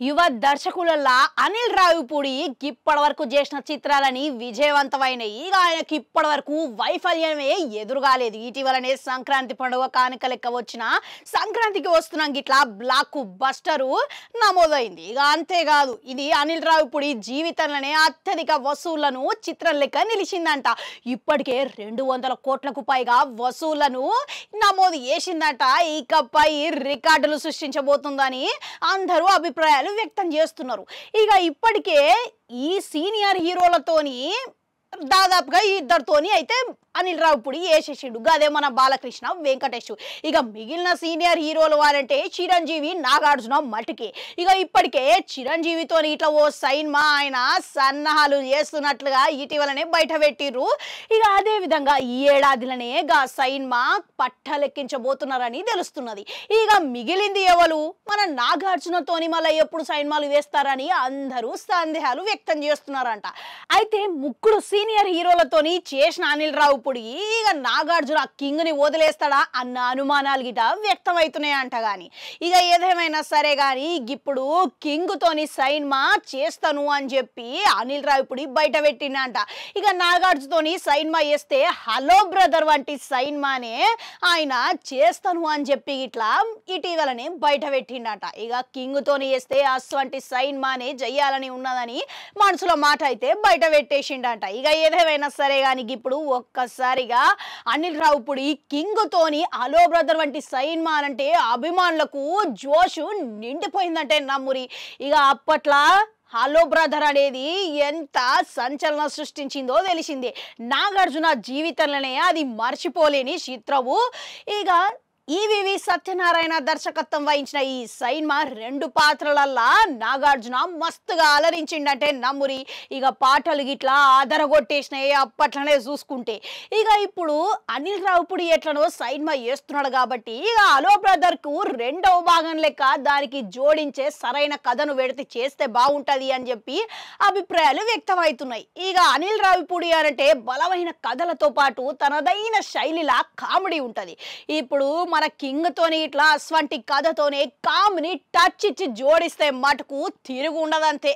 యువ దర్శకులల్లా అనిల్ రావిపూడి ఇప్పటి వరకు చేసిన చిత్రాలని విజయవంతమైనవి. ఇక ఆయనకి ఇప్పటి వరకు వైఫల్యమే ఎదురుగాలేదు. ఇటీవలనే సంక్రాంతి పండుగ కానుక లెక్క వచ్చిన సంక్రాంతికి వస్తున్నాం గిట్లా బ్లాక్ బస్టరు నమోదైంది. ఇక అంతేకాదు, ఇది అనిల్ రావిపూడి జీవితంలోనే అత్యధిక వసూళ్లను చిత్రం లెక్క నిలిచిందంట. ఇప్పటికే 200 కోట్లకు పైగా వసూళ్లను నమోదు చేసిందట. ఇకపై రికార్డులు సృష్టించబోతుందని అందరూ అభిప్రాయాలు వ్యక్తం చేస్తున్నారు. ఇక ఇప్పటికే ఈ సీనియర్ హీరోలతోని దాదాపుగా ఇద్దరితోని అయితే అనిల్ రావిపూడి వేసేసిండు. అదే మన బాలకృష్ణ, వెంకటేష్. ఇక మిగిలిన సీనియర్ హీరోలు వారంటే చిరంజీవి, నాగార్జున మటుకే. ఇక ఇప్పటికే చిరంజీవితో ఇట్లా ఓ సైన్మా ఆయన సన్నాహాలు చేస్తున్నట్లుగా ఇటీవలనే బయట పెట్టిర్రు. ఇక అదే విధంగా ఈ ఏడాదిలోనే సైన్మా పట్టలెక్కించబోతున్నారని తెలుస్తున్నది. ఇక మిగిలింది ఎవరు? మన నాగార్జునతోని మళ్ళీ ఎప్పుడు సైన్మాలు వేస్తారని అందరూ సందేహాలు వ్యక్తం చేస్తున్నారంట. అయితే ముగ్గురు సీనియర్ హీరోలతోని చేసిన అనిల్ రావు ఇక నాగార్జున కింగ్ ని వదిలేస్తాడా అన్న అనుమానాలు గిట వ్యక్తమవుతున్నాయంట. గాని ఇక ఏదేమైనా సరే గాని ఇప్పుడు కింగ్ తోని సైన్మా చేస్తాను అని చెప్పి అనిల్ రావిపూడి బయట పెట్టిండంట. ఇక నాగార్జునతోని సైన్మా చేస్తే హలో బ్రదర్ వంటి సైన్మానే ఆయన చేస్తాను అని చెప్పి ఇట్లా ఇటీవలనే బయట పెట్టిండట. ఇక కింగ్ తోని చేస్తే అటువంటి సైన్మానే చెయ్యాలని ఉన్నదని మనసులో మాట అయితే బయట పెట్టేసిండట. ఇక ఏదేమైనా సరే గాని ఇప్పుడు ఒక్కసారిగా అనిల్ రావిపూడి కింగ్ తోని హలో బ్రదర్ వంటి సైన్మా అంటే అభిమానులకు జోషు నిండిపోయిందంటే నమ్మురి. ఇక అప్పట్లా హలో బ్రదర్ అనేది ఎంత సంచలనం సృష్టించిందో తెలిసిందే. నాగార్జున జీవితంలోనే అది మర్చిపోలేని చిత్రము. ఇక ఈవివి సత్యనారాయణ దర్శకత్వం వహించిన ఈ సైన్మా 2 పాత్రలల్లా నాగార్జున మస్తుగా అలరించిండంటే నమ్మురి. ఇక పాటలు గిట్లా ఆదరగొట్టేసినాయి అప్పట్లనే చూసుకుంటే. ఇక ఇప్పుడు అనిల్ రావిపూడి ఎట్లనో సైన్మా చేస్తున్నాడు కాబట్టి ఇక హలో బ్రదర్ కు 2వ భాగం లెక్క దానికి జోడించే సరైన కథను పెడితే చేస్తే బాగుంటది అని చెప్పి అభిప్రాయాలు వ్యక్తమవుతున్నాయి. ఇక అనిల్ రావిపూడి అంటే బలమైన కథలతో పాటు తనదైన శైలిలా కామెడీ ఉంటది. ఇప్పుడు మన కింగ్ తోని ఇట్లా అస్వంటి కథతోనే కామ్ని టచ్ ఇచ్చి జోడిస్తే మటుకు తిరుగు ఉండదంతే.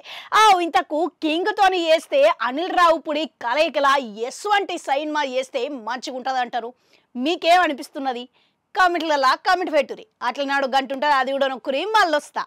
ఇంతకు కింగ్ తోని చేస్తే అనిల్ రావిపూడి కలయికలా ఎస్వంటి సైన్మా చేస్తే మంచిగా ఉంటుంది అంటారు. మీకేమనిపిస్తున్నది? కామెంట్లలో కామెంట్ పెట్టురి. అట్లా నాడు గంట ఉంటుంది, అది కూడా నొక్కురి. మళ్ళొస్తా.